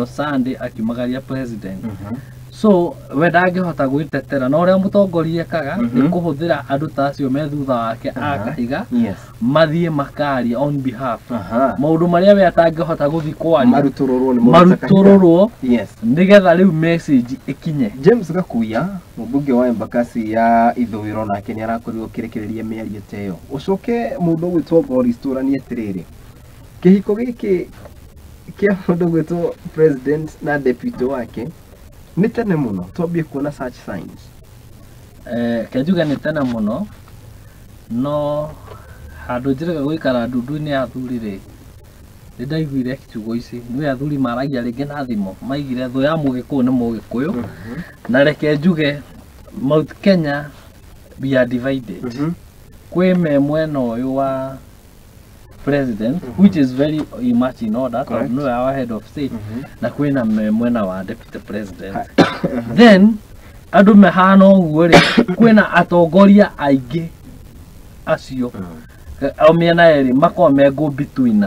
Senator Sunday akimagaria president. So wenda angihota gwitetera no ria mutongoria kaga ni kuhuthira andu ta acio me thutha wake akahiga mathie makaria on behalf maundu maria we atangihota guthi kwaria marutururwo nigetha riu message ikinye. James Gakuya mubunge wa Embakasi ya ithwiro nake ni arakorirwo kirekereria miario teyo ucoke mundu gwitwo Boris turanie tiriri kihiko giki kia mundu gwitwo president na deputy wake ni tene muno twambie kuona such signs. Kajuga ni tene muno no handu njiraga gwikara ndundu-ini ya athuri ri ndaiguire kiugo ici ni athuri maragia ringi na thimo maigire thu ya mugikuyu ni mugikuyu na reke njuge Mount Kenya we are divided. Kwi me mwena uyu wa president which is very much in order to know our head of state na kwina mwena wa deputy president. Then andu mehana uguo ri kwina atongoria aingi acio au miena eri mako mego between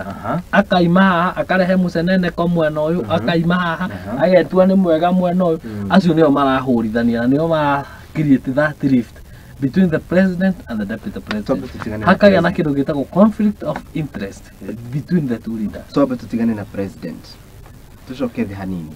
akaima haha akarehe musenene ko mwena uyu akaima haha agetua ni mwega mwena uyu acio nio marahurithania nio ma create that rift between the president and the deputy president. Hakagia na kindu gitagwo conflict of interest between the two leaders. So tutigane na president tucoke thi hanini